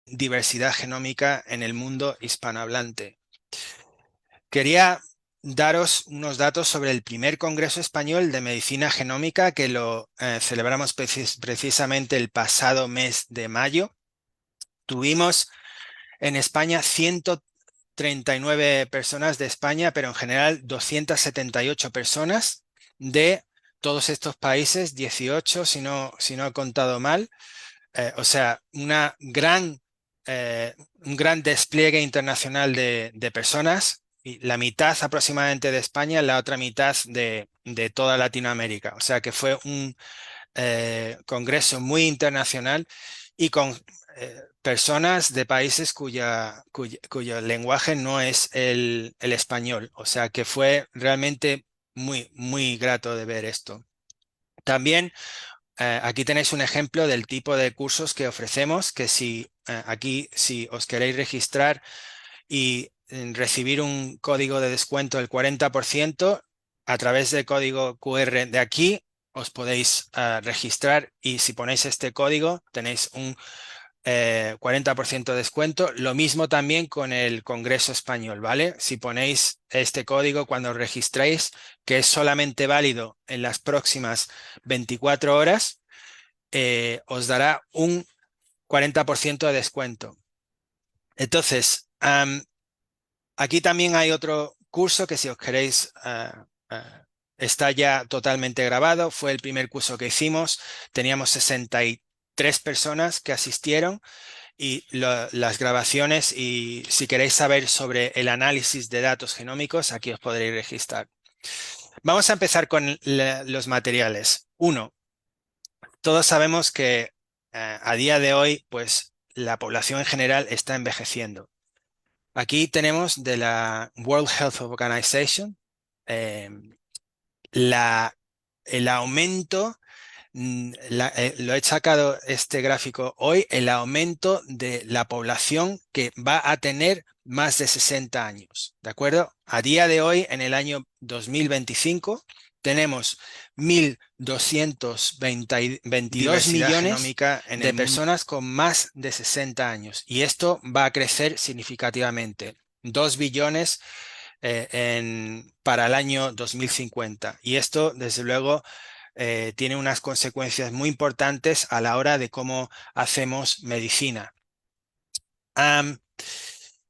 diversidad genómica en el mundo hispanohablante. Quería daros unos datos sobre el primer Congreso Español de Medicina Genómica que lo celebramos precisamente el pasado mes de mayo. Tuvimos en España 139 personas de España, pero en general 278 personas de todos estos países, 18 si no he contado mal. O sea, un gran despliegue internacional de personas, y la mitad aproximadamente de España, la otra mitad de toda Latinoamérica. O sea que fue un congreso muy internacional y con personas de países cuyo lenguaje no es el español. O sea que fue realmente muy, muy grato de ver esto. También aquí tenéis un ejemplo del tipo de cursos que ofrecemos, que si os queréis registrar y recibir un código de descuento del 40%, a través del código QR de aquí os podéis registrar, y si ponéis este código tenéis un 40% de descuento. Lo mismo también con el Congreso Español, ¿vale? Si ponéis este código cuando os registréis, que es solamente válido en las próximas 24 horas, os dará un 40% de descuento. Entonces, aquí también hay otro curso que, si os queréis, está ya totalmente grabado. Fue el primer curso que hicimos. Teníamos 63 personas que asistieron, y las grabaciones, y si queréis saber sobre el análisis de datos genómicos, aquí os podréis registrar. Vamos a empezar con los materiales. Uno, todos sabemos que a día de hoy, pues la población en general está envejeciendo. Aquí tenemos de la World Health Organization eh, la, el aumento. Lo he sacado este gráfico hoy, el aumento de la población que va a tener más de 60 años, ¿de acuerdo? A día de hoy, en el año 2025, tenemos 1.222 millones de personas con más de 60 años, y esto va a crecer significativamente. 2 billones para el año 2050. Y esto, desde luego, tiene unas consecuencias muy importantes a la hora de cómo hacemos medicina. Am,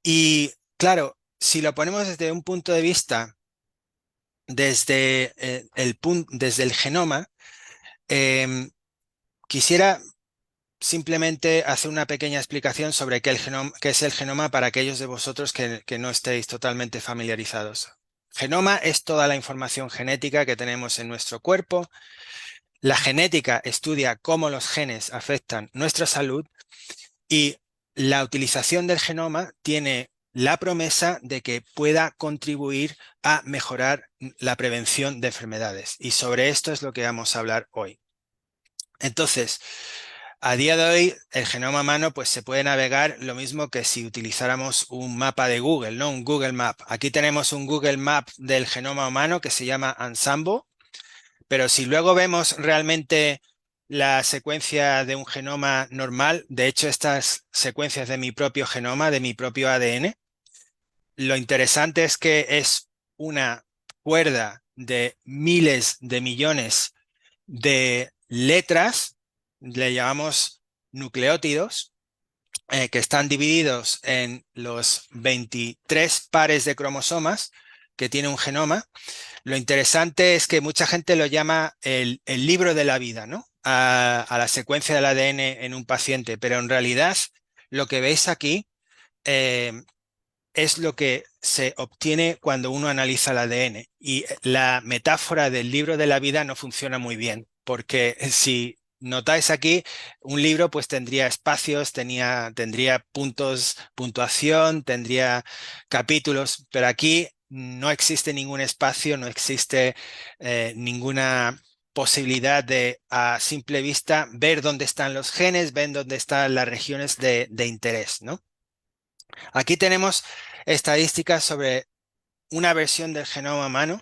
y claro, si lo ponemos desde un punto de vista, desde el genoma, em, quisiera simplemente hacer una pequeña explicación sobre qué es el genoma para aquellos de vosotros que no estéis totalmente familiarizados. Genoma es toda la información genética que tenemos en nuestro cuerpo. La genética estudia cómo los genes afectan nuestra salud, y la utilización del genoma tiene la promesa de que pueda contribuir a mejorar la prevención de enfermedades. Y sobre esto es lo que vamos a hablar hoy. Entonces, a día de hoy, el genoma humano pues se puede navegar lo mismo que si utilizáramos un mapa de Google, ¿no? Un Google Map. Aquí tenemos un Google Map del genoma humano que se llama Ensemble. Pero si luego vemos realmente la secuencia de un genoma normal, de hecho estas secuencias de mi propio genoma, de mi propio ADN, lo interesante es que es una cuerda de miles de millones de letras, le llamamos nucleótidos, que están divididos en los 23 pares de cromosomas que tiene un genoma. Lo interesante es que mucha gente lo llama el libro de la vida, ¿no? A la secuencia del ADN en un paciente, pero en realidad lo que veis aquí eh, es lo que se obtiene cuando uno analiza el ADN. Y la metáfora del libro de la vida no funciona muy bien, porque si notáis aquí, un libro pues tendría espacios, tendría puntos, puntuación, tendría capítulos, pero aquí no existe ningún espacio, no existe ninguna posibilidad de, a simple vista, ver dónde están los genes, ver dónde están las regiones de interés, ¿no? Aquí tenemos estadísticas sobre una versión del genoma humano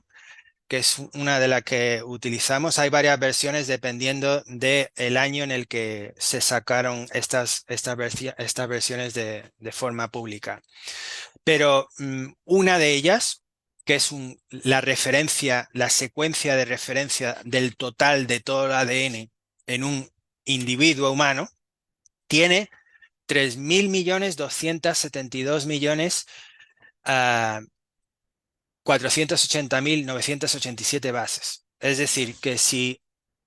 que es una de las que utilizamos. Hay varias versiones dependiendo del año en el que se sacaron estas versiones de forma pública. Pero una de ellas, que es la referencia, la secuencia de referencia del total de todo el ADN en un individuo humano, tiene 3.272.480.987 bases. Es decir, que si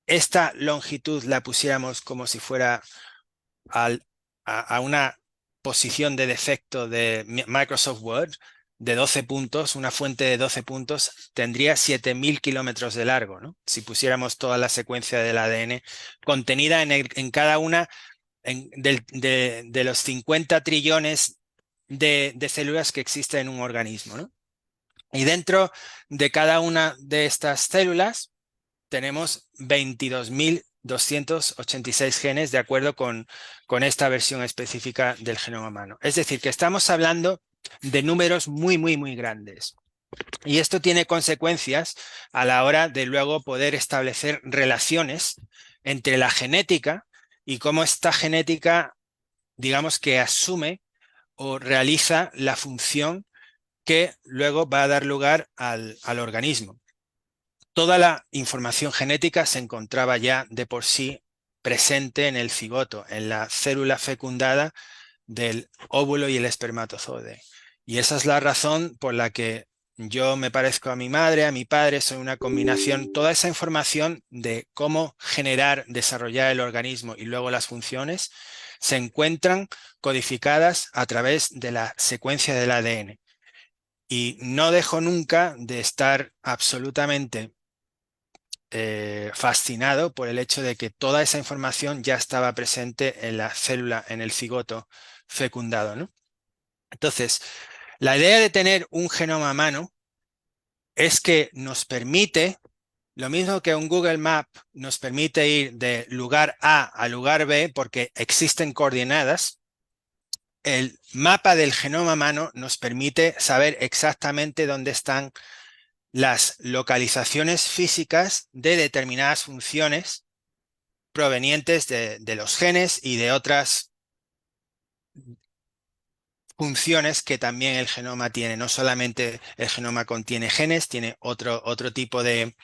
esta longitud la pusiéramos como si fuera a una posición de defecto de Microsoft Word de 12 puntos, una fuente de 12 puntos, tendría 7.000 kilómetros de largo, ¿no? Si pusiéramos toda la secuencia del ADN contenida en cada una de los 50 trillones de células que existen en un organismo, ¿no? Y dentro de cada una de estas células tenemos 22.286 genes de acuerdo con esta versión específica del genoma humano. Es decir, que estamos hablando de números muy, muy, muy grandes. Y esto tiene consecuencias a la hora de luego poder establecer relaciones entre la genética y cómo esta genética, digamos que asume o realiza la función que luego va a dar lugar al organismo. Toda la información genética se encontraba ya de por sí presente en el cigoto, en la célula fecundada del óvulo y el espermatozoide. Y esa es la razón por la que yo me parezco a mi madre, a mi padre, soy una combinación. Toda esa información de cómo generar, desarrollar el organismo y luego las funciones se encuentran codificadas a través de la secuencia del ADN. Y no dejo nunca de estar absolutamente fascinado por el hecho de que toda esa información ya estaba presente en la célula, en el cigoto fecundado, ¿no? Entonces, la idea de tener un genoma a mano es que nos permite, lo mismo que un Google Map nos permite ir de lugar A a lugar B porque existen coordenadas. El mapa del genoma a mano nos permite saber exactamente dónde están las localizaciones físicas de determinadas funciones provenientes de los genes y de otras funciones que también el genoma tiene. No solamente el genoma contiene genes, tiene otro tipo de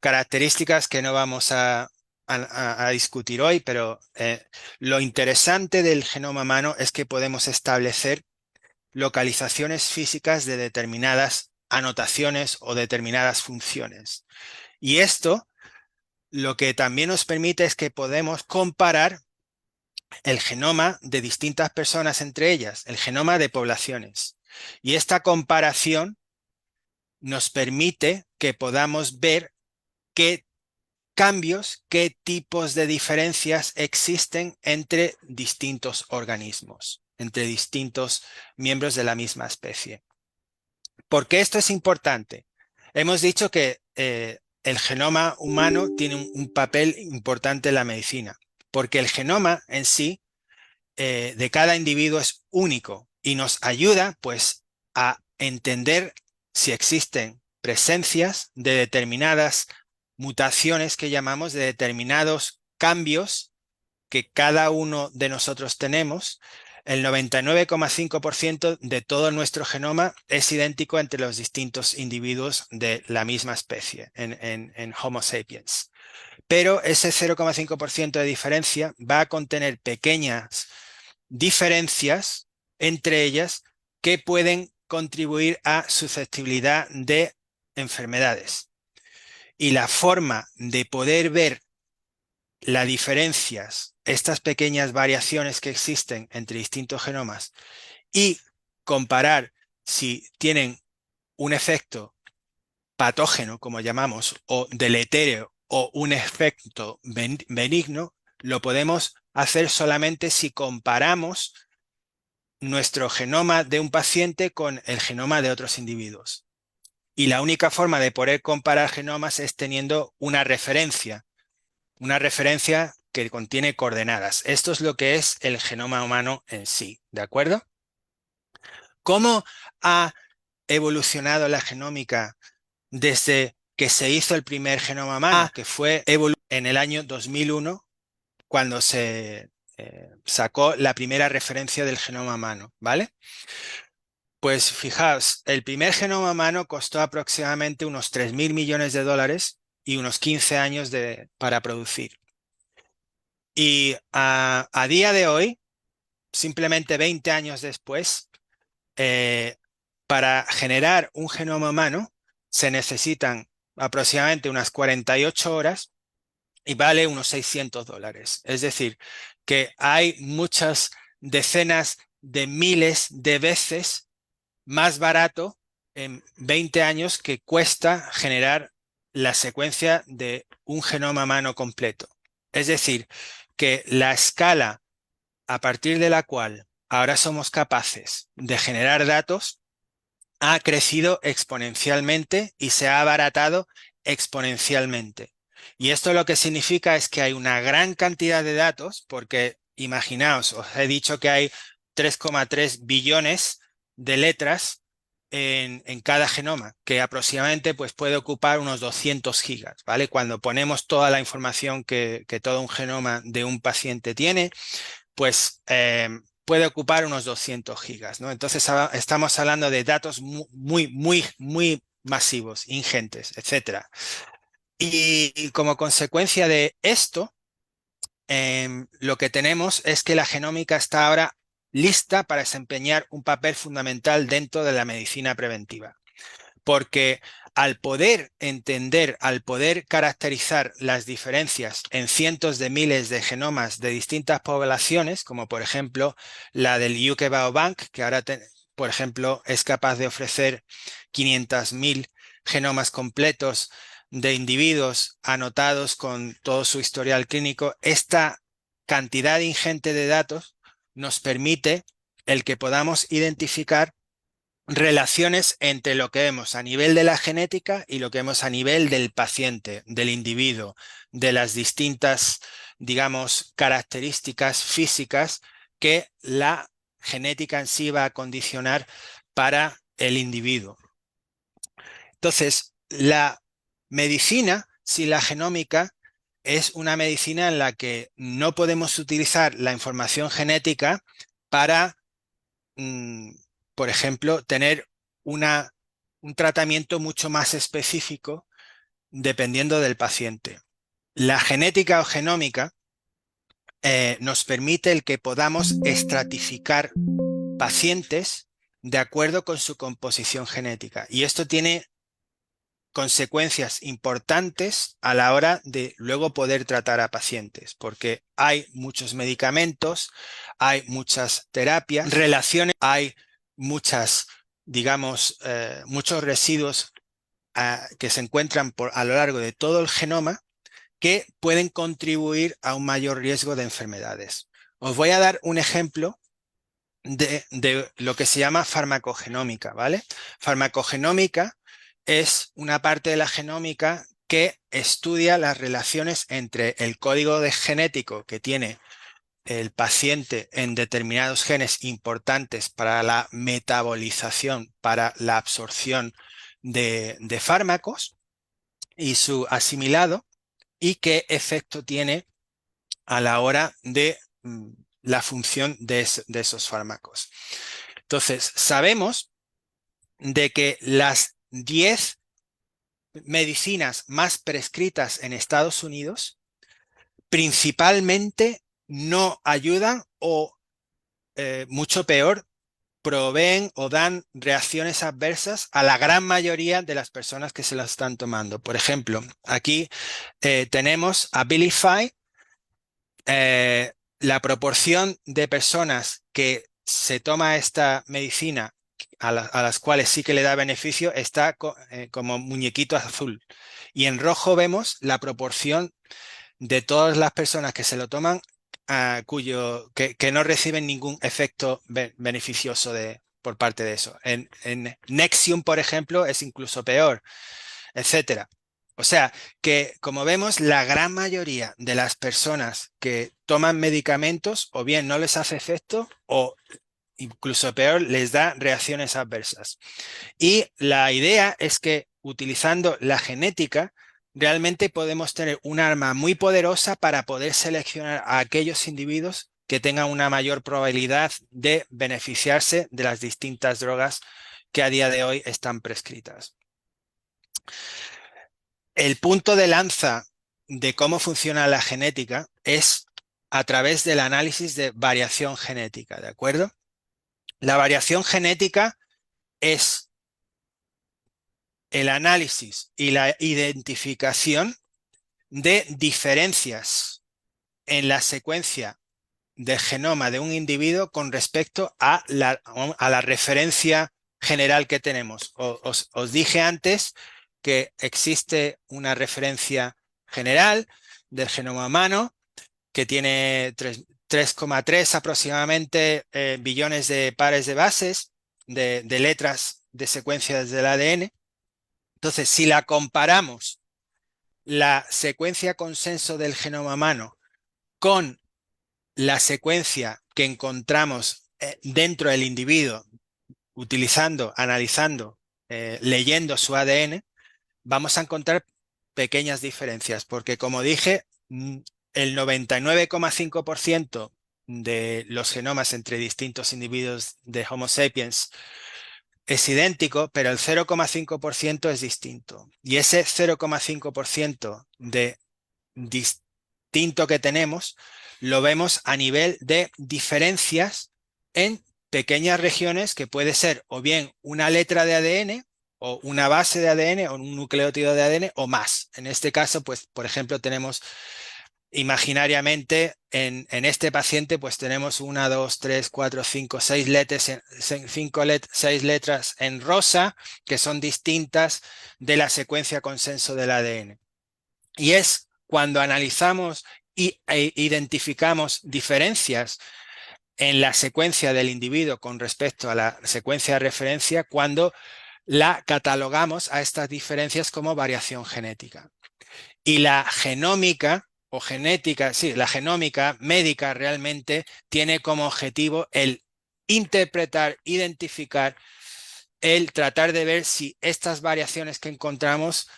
características que no vamos a discutir hoy, pero lo interesante del genoma humano es que podemos establecer localizaciones físicas de determinadas anotaciones o determinadas funciones. Y esto lo que también nos permite es que podemos comparar el genoma de distintas personas entre ellas, el genoma de poblaciones. Y esta comparación nos permite que podamos ver qué cambios, qué tipos de diferencias existen entre distintos organismos, entre distintos miembros de la misma especie. ¿Por qué esto es importante? Hemos dicho que el genoma humano tiene un papel importante en la medicina, porque el genoma en sí de cada individuo es único y nos ayuda pues a entender si existen presencias de determinadas mutaciones que llamamos de determinados cambios que cada uno de nosotros tenemos. El 99,5% de todo nuestro genoma es idéntico entre los distintos individuos de la misma especie en Homo sapiens. Pero ese 0,5% de diferencia va a contener pequeñas diferencias entre ellas que pueden contribuir a susceptibilidad de enfermedades. Y la forma de poder ver las diferencias, estas pequeñas variaciones que existen entre distintos genomas y comparar si tienen un efecto patógeno, como llamamos, o deletérea o un efecto benigno, lo podemos hacer solamente si comparamos nuestro genoma de un paciente con el genoma de otros individuos. Y la única forma de poder comparar genomas es teniendo una referencia que contiene coordenadas. Esto es lo que es el genoma humano en sí, ¿de acuerdo? ¿Cómo ha evolucionado la genómica desde que se hizo el primer genoma humano, que fue en el año 2001, cuando se sacó la primera referencia del genoma humano, ¿vale? Pues fijaos, el primer genoma humano costó aproximadamente unos 3.000 millones de dólares y unos 15 años para producir. Y a día de hoy, simplemente 20 años después, para generar un genoma humano se necesitan aproximadamente unas 48 horas y vale unos 600 dólares. Es decir, que hay muchas decenas de miles de veces más barato en 20 años que cuesta generar la secuencia de un genoma humano completo. Es decir, que la escala a partir de la cual ahora somos capaces de generar datos ha crecido exponencialmente y se ha abaratado exponencialmente. Y esto lo que significa es que hay una gran cantidad de datos, porque imaginaos, os he dicho que hay 3,3 billones de letras en cada genoma, que aproximadamente pues, puede ocupar unos 200 gigas, ¿vale? Cuando ponemos toda la información que todo un genoma de un paciente tiene, pues puede ocupar unos 200 gigas, ¿no? Entonces estamos hablando de datos muy masivos, ingentes, etcétera. Y como consecuencia de esto, lo que tenemos es que la genómica está ahora lista para desempeñar un papel fundamental dentro de la medicina preventiva. Porque al poder entender, al poder caracterizar las diferencias en cientos de miles de genomas de distintas poblaciones, como por ejemplo la del UK Biobank, que ahora, por ejemplo, es capaz de ofrecer 500.000 genomas completos de individuos anotados con todo su historial clínico, esta cantidad ingente de datos nos permite el que podamos identificar relaciones entre lo que vemos a nivel de la genética y lo que vemos a nivel del paciente, del individuo, de las distintas, digamos, características físicas que la genética en sí va a condicionar para el individuo. Entonces, la medicina, si la genómica, es una medicina en la que no podemos utilizar la información genética para por ejemplo, tener un tratamiento mucho más específico dependiendo del paciente. La genética o genómica nos permite el que podamos estratificar pacientes de acuerdo con su composición genética. Y esto tiene consecuencias importantes a la hora de luego poder tratar a pacientes, porque hay muchos medicamentos, hay muchas terapias, relaciones, hay muchas, digamos, muchos residuos que se encuentran a lo largo de todo el genoma que pueden contribuir a un mayor riesgo de enfermedades. Os voy a dar un ejemplo de lo que se llama farmacogenómica, ¿vale? Farmacogenómica es una parte de la genómica que estudia las relaciones entre el código genético que tiene el paciente en determinados genes importantes para la metabolización, para la absorción de fármacos y su asimilado, y qué efecto tiene a la hora de la función de esos fármacos. Entonces, sabemos de que las 10 medicinas más prescritas en Estados Unidos principalmente no ayudan o, mucho peor, proveen o dan reacciones adversas a la gran mayoría de las personas que se las están tomando. Por ejemplo, aquí tenemos Abilify. La proporción de personas que se toma esta medicina a las cuales sí que le da beneficio está como muñequito azul. Y en rojo vemos la proporción de todas las personas que se lo toman que no reciben ningún efecto beneficioso por parte de eso. En Nexium, por ejemplo, es incluso peor, etcétera. O sea, que como vemos, la gran mayoría de las personas que toman medicamentos o bien no les hace efecto o incluso peor, les da reacciones adversas. Y la idea es que utilizando la genética, realmente podemos tener un arma muy poderosa para poder seleccionar a aquellos individuos que tengan una mayor probabilidad de beneficiarse de las distintas drogas que a día de hoy están prescritas. El punto de lanza de cómo funciona la genética es a través del análisis de variación genética, ¿de acuerdo? La variación genética es el análisis y la identificación de diferencias en la secuencia del genoma de un individuo con respecto a la referencia general que tenemos. Os dije antes que existe una referencia general del genoma humano que tiene 3,3 aproximadamente billones de pares de bases de letras de secuencias del ADN. Entonces, si la comparamos la secuencia consenso del genoma humano con la secuencia que encontramos dentro del individuo, utilizando, analizando, leyendo su ADN, vamos a encontrar pequeñas diferencias, porque como dije, el 99,5% de los genomas entre distintos individuos de Homo sapiens es idéntico, pero el 0,5% es distinto. Y ese 0,5% de distinto que tenemos lo vemos a nivel de diferencias en pequeñas regiones que puede ser o bien una letra de ADN o una base de ADN o un nucleótido de ADN o más. En este caso, pues, por ejemplo, tenemos imaginariamente en este paciente, pues tenemos 1, 2, 3, 4, 5, 6 letras, 6 letras en rosa que son distintas de la secuencia consenso del ADN. Y es cuando analizamos e identificamos diferencias en la secuencia del individuo con respecto a la secuencia de referencia, cuando la catalogamos a estas diferencias como variación genética. Y la genómica o genética, sí, la genómica médica realmente tiene como objetivo el interpretar, identificar, el tratar de ver si estas variaciones que encontramos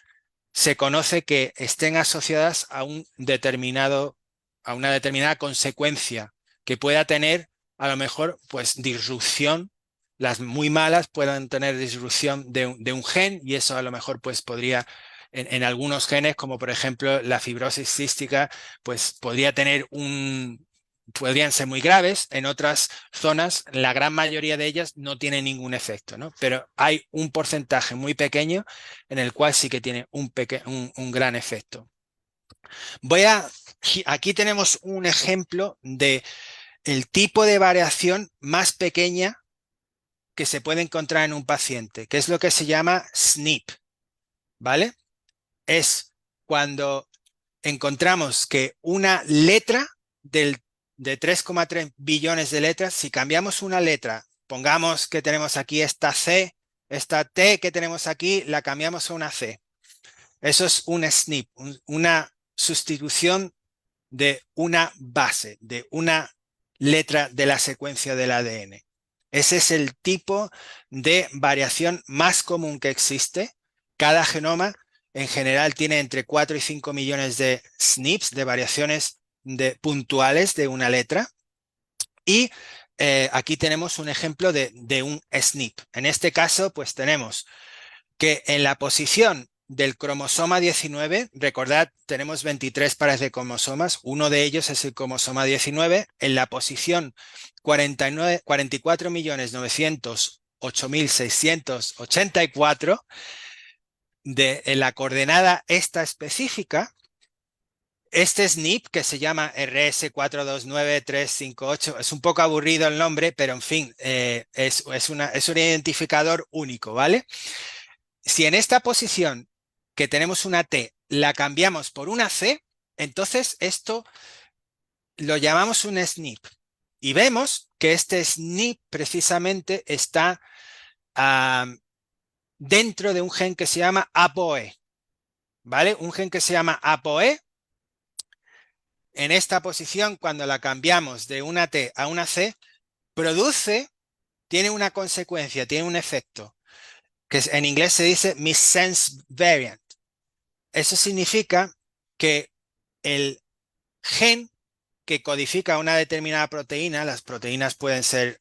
se conoce que estén asociadas a un determinado, a una determinada consecuencia que pueda tener a lo mejor pues disrupción. Las muy malas puedan tener disrupción de un gen, y eso a lo mejor pues podría en algunos genes, como por ejemplo la fibrosis cística, pues podría tener podrían ser muy graves. En otras zonas, la gran mayoría de ellas no tiene ningún efecto, ¿no? Pero hay un porcentaje muy pequeño en el cual sí que tiene un gran efecto. Aquí tenemos un ejemplo de el tipo de variación más pequeña que se puede encontrar en un paciente, que es lo que se llama SNP, ¿vale? Es cuando encontramos que una letra de 3,3 billones de letras, si cambiamos una letra, pongamos que tenemos aquí esta C, esta T que tenemos aquí, la cambiamos a una C. Eso es un SNP, una sustitución de una base, de una letra de la secuencia del ADN. Ese es el tipo de variación más común que existe. Cada genoma en general tiene entre 4 y 5 millones de SNPs, de variaciones puntuales de una letra. Y aquí tenemos un ejemplo de un SNP. En este caso, pues tenemos que en la posición del cromosoma 19, recordad, tenemos 23 pares de cromosomas, uno de ellos es el cromosoma 19, en la posición 44.908.684 en la coordenada esta específica, este SNP, que se llama RS429358, es un poco aburrido el nombre, pero en fin, es un identificador único, ¿vale? Si en esta posición que tenemos una T la cambiamos por una C, entonces esto lo llamamos un SNP. Y vemos que este SNP precisamente está dentro de un gen que se llama ApoE, ¿vale? Un gen que se llama ApoE. En esta posición, cuando la cambiamos de una T a una C, tiene una consecuencia, tiene un efecto. en inglés se dice missense variant. Eso significa que el gen que codifica una determinada proteína, las proteínas pueden ser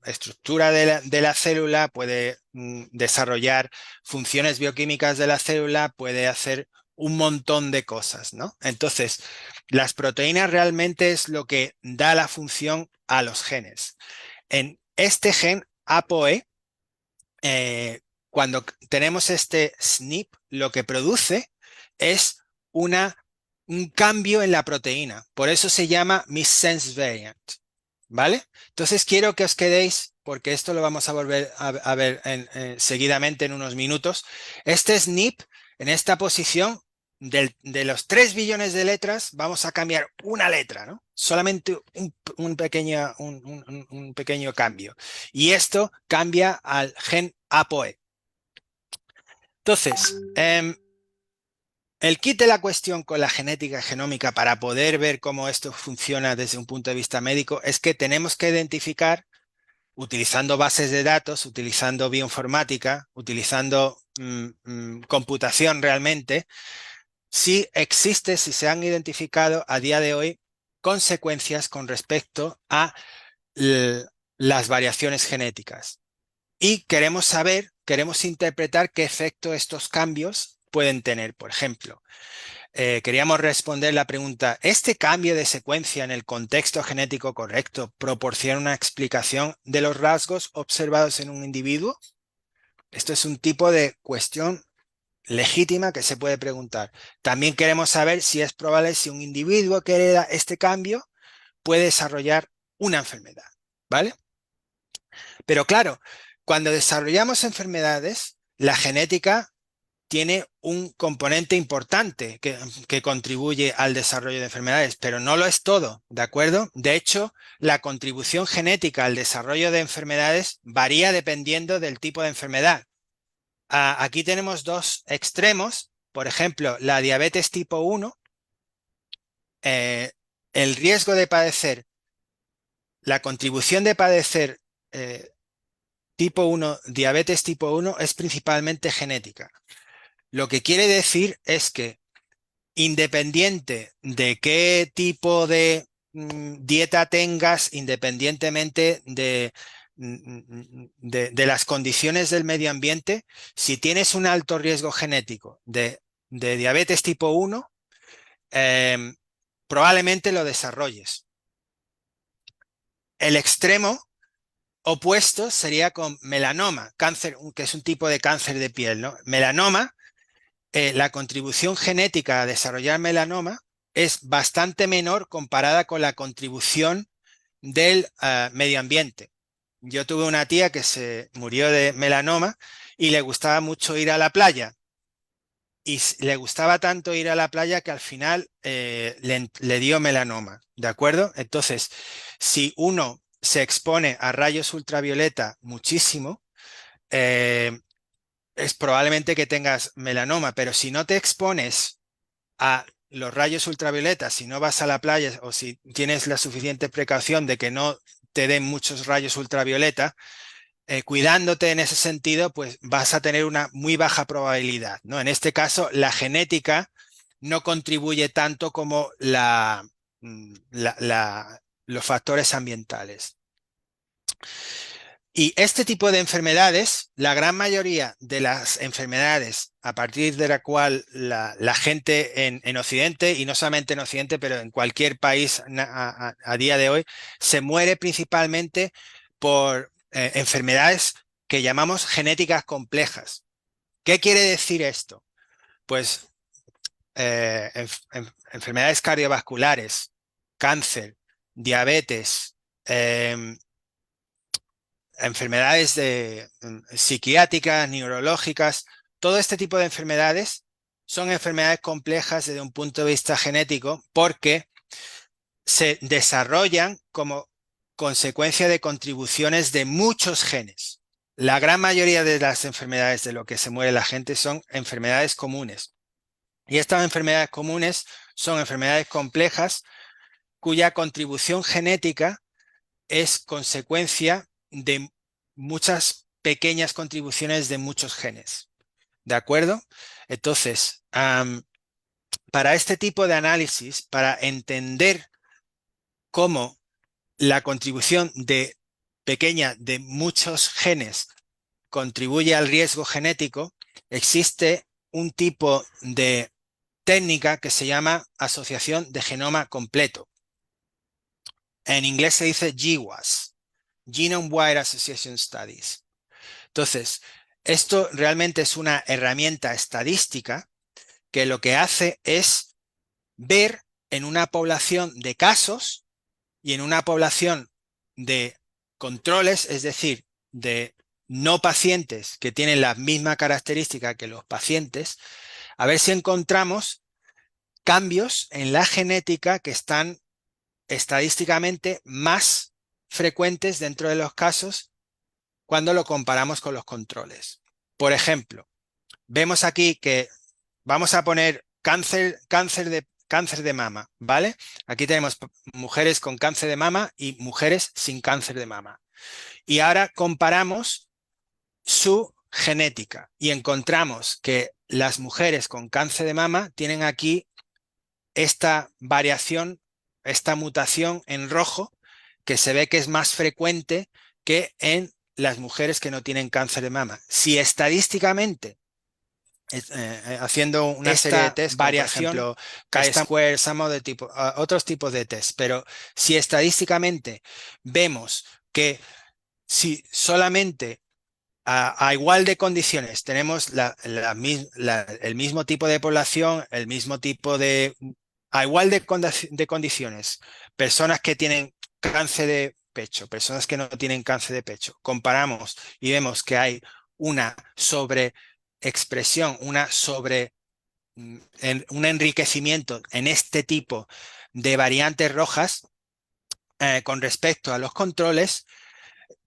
estructura de la célula, puede desarrollar funciones bioquímicas de la célula, puede hacer un montón de cosas, ¿no? Entonces, las proteínas realmente es lo que da la función a los genes. En este gen ApoE, cuando tenemos este SNP, lo que produce es un cambio en la proteína. Por eso se llama missense variant. ¿Vale? Entonces quiero que os quedéis, porque esto lo vamos a volver a ver seguidamente en unos minutos. Este SNP, en esta posición, de los 3 billones de letras, vamos a cambiar una letra, ¿no? Solamente un pequeño cambio. Y esto cambia al gen ApoE. Entonces, el kit de la cuestión con la genética genómica para poder ver cómo esto funciona desde un punto de vista médico es que tenemos que identificar, utilizando bases de datos, utilizando bioinformática, utilizando computación realmente, si existe, si se han identificado a día de hoy consecuencias con respecto a las variaciones genéticas. Y queremos saber, queremos interpretar qué efecto estos cambios pueden tener. Por ejemplo, queríamos responder la pregunta, ¿este cambio de secuencia en el contexto genético correcto proporciona una explicación de los rasgos observados en un individuo? Esto es un tipo de cuestión legítima que se puede preguntar. También queremos saber si es probable si un individuo que hereda este cambio puede desarrollar una enfermedad, ¿vale? Pero claro, cuando desarrollamos enfermedades, la genética tiene un componente importante que contribuye al desarrollo de enfermedades, pero no lo es todo, ¿de acuerdo? De hecho, la contribución genética al desarrollo de enfermedades varía dependiendo del tipo de enfermedad. Aquí tenemos dos extremos, por ejemplo, la diabetes tipo 1, el riesgo de padecer, la contribución de padecer tipo 1, diabetes tipo 1 es principalmente genética. Lo que quiere decir es que independiente de qué tipo de dieta tengas, independientemente de las condiciones del medio ambiente, si tienes un alto riesgo genético de diabetes tipo 1, eh, probablemente lo desarrolles. El extremo opuesto sería con melanoma, cáncer, que es un tipo de cáncer de piel, ¿no? Melanoma, la contribución genética a desarrollar melanoma es bastante menor comparada con la contribución del medio ambiente. Yo tuve una tía que se murió de melanoma y le gustaba mucho ir a la playa. Y le gustaba tanto ir a la playa que al final le dio melanoma, ¿de acuerdo? Entonces, si uno se expone a rayos ultravioleta muchísimo, es probablemente que tengas melanoma, pero si no te expones a los rayos ultravioletas, si no vas a la playa o si tienes la suficiente precaución de que no te den muchos rayos ultravioleta, cuidándote en ese sentido, pues vas a tener una muy baja probabilidad, ¿no? En este caso, la genética no contribuye tanto como los factores ambientales. Y este tipo de enfermedades, la gran mayoría de las enfermedades a partir de la cual la gente en Occidente, y no solamente en Occidente, pero en cualquier país a día de hoy, se muere principalmente por enfermedades que llamamos genéticas complejas. ¿Qué quiere decir esto? Pues enfermedades cardiovasculares, cáncer, diabetes, enfermedades psiquiátricas, neurológicas, todo este tipo de enfermedades son enfermedades complejas desde un punto de vista genético porque se desarrollan como consecuencia de contribuciones de muchos genes. La gran mayoría de las enfermedades de lo que se muere la gente son enfermedades comunes. Y estas enfermedades comunes son enfermedades complejas cuya contribución genética es consecuencia de muchas pequeñas contribuciones de muchos genes. ¿De acuerdo? Entonces, para este tipo de análisis, para entender cómo la contribución de pequeña de muchos genes contribuye al riesgo genético, existe un tipo de técnica que se llama asociación de genoma completo. En inglés se dice GWAS, Genome Wide Association Studies. Entonces, esto realmente es una herramienta estadística que lo que hace es ver en una población de casos y en una población de controles, es decir, de no pacientes que tienen la misma característica que los pacientes, a ver si encontramos cambios en la genética que están estadísticamente más frecuentes dentro de los casos cuando lo comparamos con los controles. Por ejemplo, vemos aquí que vamos a poner cáncer de mama, ¿vale? Aquí tenemos mujeres con cáncer de mama y mujeres sin cáncer de mama. Y ahora comparamos su genética y encontramos que las mujeres con cáncer de mama tienen aquí esta variación, esta mutación en rojo, que se ve que es más frecuente que en las mujeres que no tienen cáncer de mama. Si estadísticamente, haciendo una serie de test, como por ejemplo chi-square, de tipo, otros tipos de test, pero si estadísticamente vemos que si solamente a igual de condiciones tenemos el mismo tipo de población, el mismo tipo de... A igual de condiciones, personas que tienen cáncer de pecho, personas que no tienen cáncer de pecho, comparamos y vemos que hay una sobreexpresión, un enriquecimiento en este tipo de variantes rojas con respecto a los controles,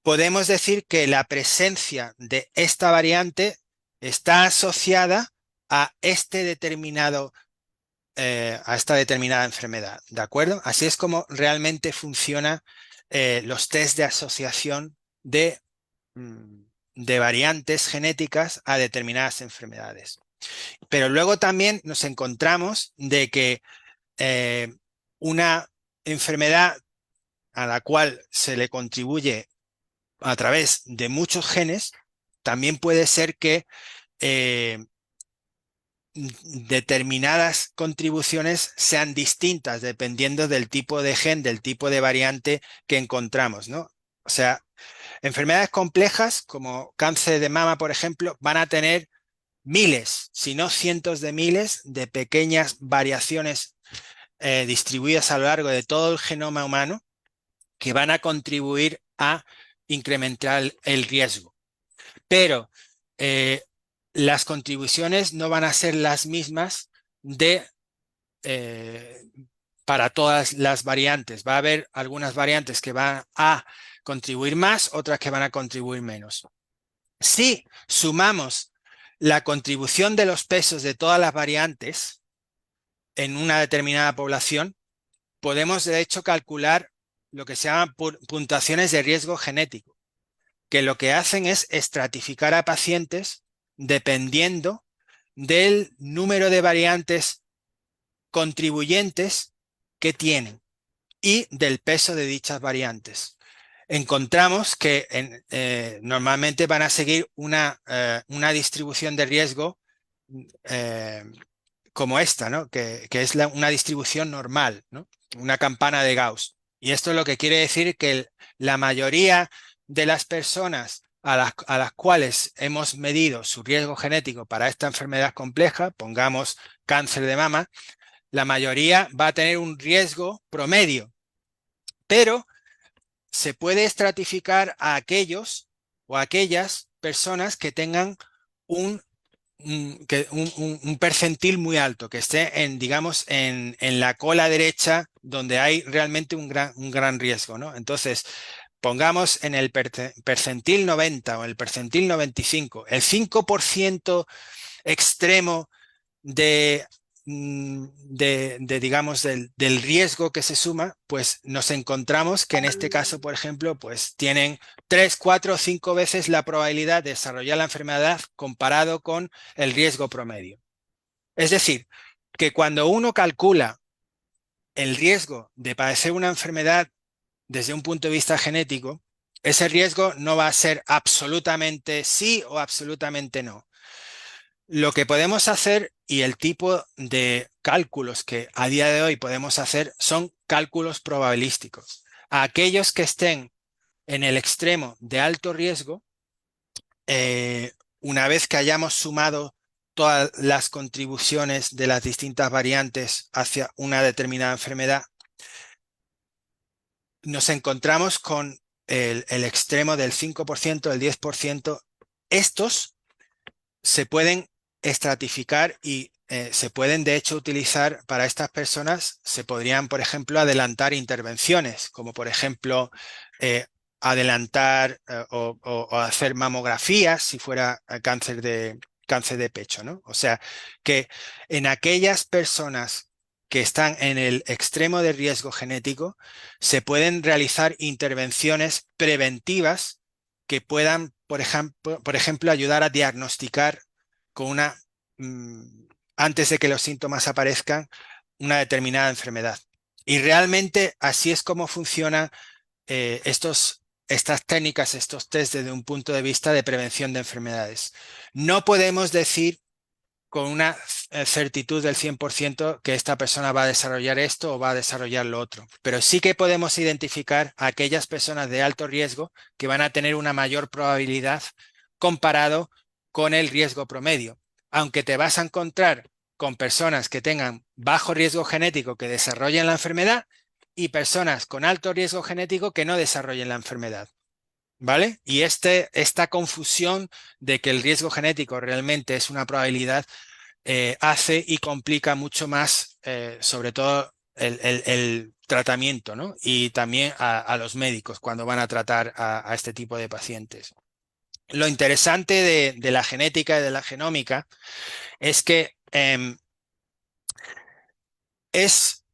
podemos decir que la presencia de esta variante está asociada a a esta determinada enfermedad, ¿de acuerdo? Así es como realmente funciona los test de asociación de variantes genéticas a determinadas enfermedades. Pero luego también nos encontramos de que una enfermedad a la cual se le contribuye a través de muchos genes, también puede ser que determinadas contribuciones sean distintas dependiendo del tipo de gen, del tipo de variante que encontramos, ¿no? O sea, enfermedades complejas como cáncer de mama, por ejemplo, van a tener miles, si no cientos de miles de pequeñas variaciones distribuidas a lo largo de todo el genoma humano que van a contribuir a incrementar el riesgo. Pero las contribuciones no van a ser las mismas eh, para todas las variantes. Va a haber algunas variantes que van a contribuir más, otras que van a contribuir menos. Si sumamos la contribución de los pesos de todas las variantes en una determinada población, podemos de hecho calcular lo que se llaman puntuaciones de riesgo genético, que lo que hacen es estratificar a pacientes dependiendo del número de variantes contribuyentes que tienen y del peso de dichas variantes. Encontramos que normalmente van a seguir una distribución de riesgo eh, como esta, ¿no? Que es una distribución normal, ¿no? Una campana de Gauss. Y esto es lo que quiere decir que la mayoría de las personas a las cuales hemos medido su riesgo genético para esta enfermedad compleja, pongamos cáncer de mama, la mayoría va a tener un riesgo promedio, pero se puede estratificar a aquellos o aquellas personas que tengan un percentil muy alto, que esté digamos, en la cola derecha donde hay realmente un gran riesgo, ¿no? Entonces, pongamos en el percentil 90 o el percentil 95, el 5% extremo de digamos, del riesgo que se suma, pues nos encontramos que en este caso, por ejemplo, pues tienen 3, 4 o 5 veces la probabilidad de desarrollar la enfermedad comparado con el riesgo promedio. Es decir, que cuando uno calcula el riesgo de padecer una enfermedad desde un punto de vista genético, ese riesgo no va a ser absolutamente sí o absolutamente no. Lo que podemos hacer y el tipo de cálculos que a día de hoy podemos hacer son cálculos probabilísticos. A aquellos que estén en el extremo de alto riesgo, una vez que hayamos sumado todas las contribuciones de las distintas variantes hacia una determinada enfermedad, nos encontramos con el extremo del 5%, del 10%. Estos se pueden estratificar y se pueden de hecho utilizar para estas personas. Se podrían, por ejemplo, adelantar intervenciones, como por ejemplo adelantar o hacer mamografías si fuera cáncer de pecho, ¿no? O sea, que en aquellas personas que están en el extremo de riesgo genético, se pueden realizar intervenciones preventivas que puedan, por ejemplo, ayudar a diagnosticar con antes de que los síntomas aparezcan, una determinada enfermedad. Y realmente así es como funcionan estas técnicas, estos test desde un punto de vista de prevención de enfermedades. No podemos decir con una certitud del 100% que esta persona va a desarrollar esto o va a desarrollar lo otro. Pero sí que podemos identificar a aquellas personas de alto riesgo que van a tener una mayor probabilidad comparado con el riesgo promedio. Aunque te vas a encontrar con personas que tengan bajo riesgo genético que desarrollen la enfermedad y personas con alto riesgo genético que no desarrollen la enfermedad. ¿Vale? Y esta confusión de que el riesgo genético realmente es una probabilidad hace y complica mucho más, sobre todo el tratamiento, ¿no? Y también a los médicos cuando van a tratar a este tipo de pacientes. Lo interesante de la genética y de la genómica es que es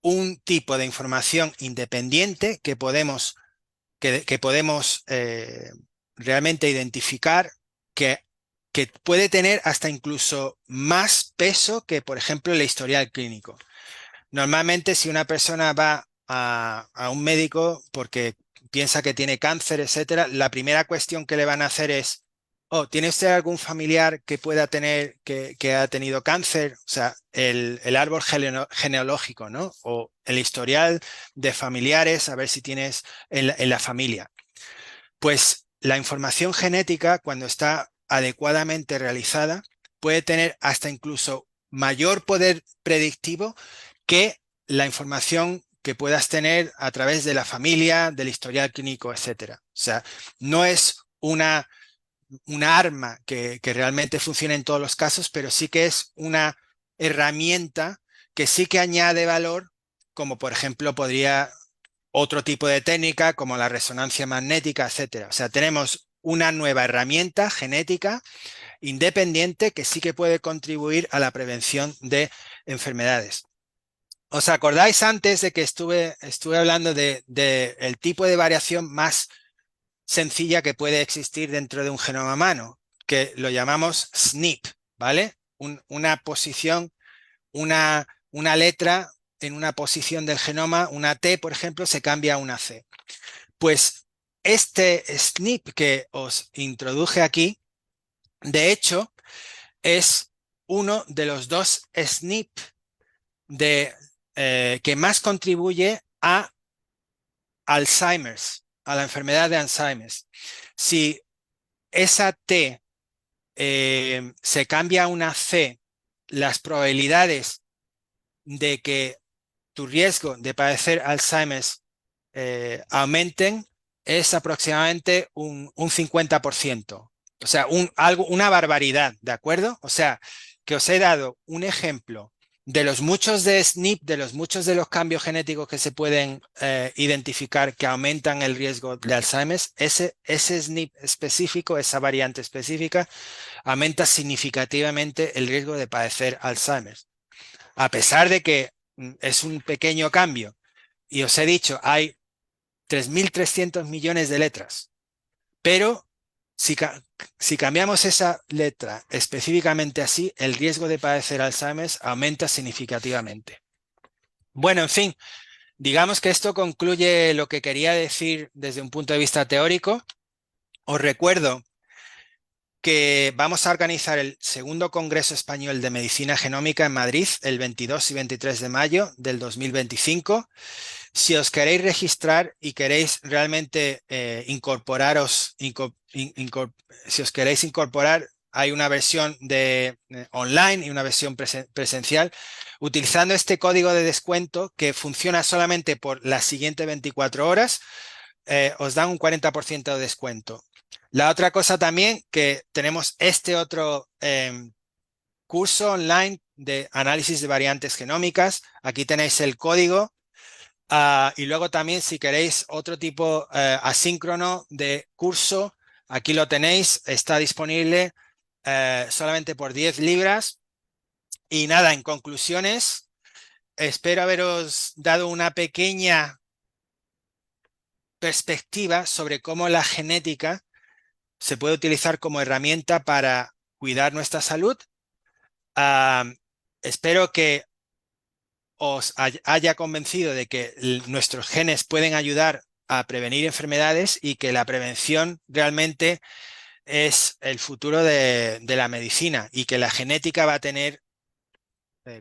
un tipo de información independiente que podemos realmente identificar que, que puede tener hasta incluso más peso que, por ejemplo, el historial clínico. Normalmente, si una persona va a un médico porque piensa que tiene cáncer, etcétera, la primera cuestión que le van a hacer es, oh, ¿tiene usted algún familiar que pueda tener, que ha tenido cáncer? O sea, el árbol genealógico, ¿no? O el historial de familiares, a ver si tienes en la familia. Pues la información genética, cuando está adecuadamente realizada, puede tener hasta incluso mayor poder predictivo que la información que puedas tener a través de la familia, del historial clínico, etcétera. O sea, no es una arma que realmente funcione en todos los casos, pero sí que es una herramienta que sí que añade valor, como por ejemplo podría otro tipo de técnica como la resonancia magnética, etcétera. O sea, tenemos una nueva herramienta genética independiente que sí que puede contribuir a la prevención de enfermedades. ¿Os acordáis antes de que estuve hablando de el tipo de variación más sencilla que puede existir dentro de un genoma humano, que lo llamamos SNP, ¿vale? Una posición, una letra en una posición del genoma, una T, por ejemplo, se cambia a una C. Pues este SNP que os introduje aquí, de hecho, es uno de los dos SNP que más contribuye a Alzheimer's, a la enfermedad de Alzheimer's. Si esa T se cambia a una C, las probabilidades de que tu riesgo de padecer Alzheimer's aumenten es aproximadamente un 50%. O sea, una barbaridad, ¿de acuerdo? O sea, que os he dado un ejemplo de los muchos de SNP, de los muchos de los cambios genéticos que se pueden identificar que aumentan el riesgo de Alzheimer's. Ese SNP específico, esa variante específica, aumenta significativamente el riesgo de padecer Alzheimer's. A pesar de que es un pequeño cambio. Y os he dicho, hay 3.300 millones de letras, pero si, si cambiamos esa letra específicamente así, el riesgo de padecer Alzheimer aumenta significativamente. Bueno, en fin, digamos que esto concluye lo que quería decir desde un punto de vista teórico. Os recuerdo que vamos a organizar el segundo Congreso Español de Medicina Genómica en Madrid el 22 y 23 de mayo del 2025. Si os queréis registrar y queréis realmente incorporaros, si os queréis incorporar, hay una versión de online y una versión presencial. Utilizando este código de descuento que funciona solamente por las siguientes 24 horas, os dan un 40% de descuento. La otra cosa también que tenemos este otro curso online de análisis de variantes genómicas. Aquí tenéis el código. Y luego también si queréis otro tipo asíncrono de curso, aquí lo tenéis, está disponible solamente por 10 libras. Y nada, en conclusiones, espero haberos dado una pequeña perspectiva sobre cómo la genética se puede utilizar como herramienta para cuidar nuestra salud. Ah, espero que os haya convencido de que nuestros genes pueden ayudar a prevenir enfermedades y que la prevención realmente es el futuro de la medicina y que la genética va a tener,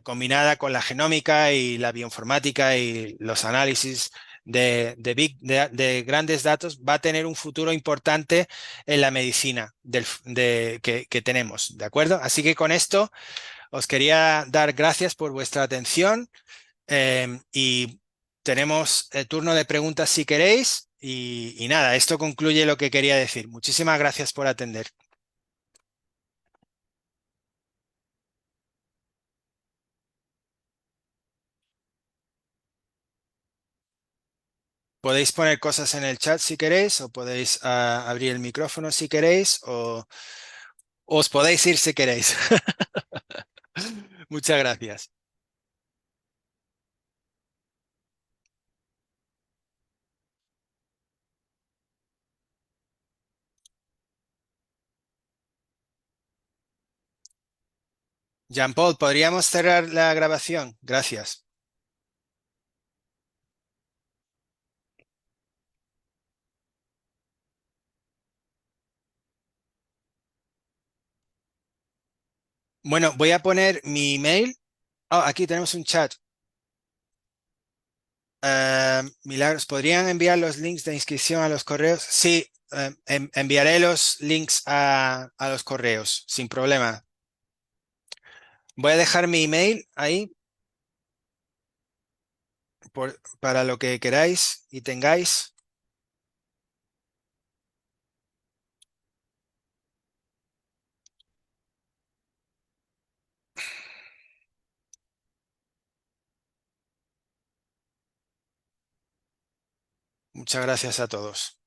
combinada con la genómica y la bioinformática y los análisis de grandes datos, va a tener un futuro importante en la medicina que tenemos, ¿de acuerdo? Así que con esto os quería dar gracias por vuestra atención. Y tenemos el turno de preguntas si queréis. Y nada, esto concluye lo que quería decir. Muchísimas gracias por atender. Podéis poner cosas en el chat si queréis, o podéis abrir el micrófono si queréis, o os podéis ir si queréis. Muchas gracias. Jean-Paul, ¿podríamos cerrar la grabación? Gracias. Bueno, voy a poner mi email. Oh, aquí tenemos un chat. Milagros, ¿podrían enviar los links de inscripción a los correos? Sí, enviaré los links a los correos, sin problema. Voy a dejar mi email ahí para lo que queráis y tengáis. Muchas gracias a todos.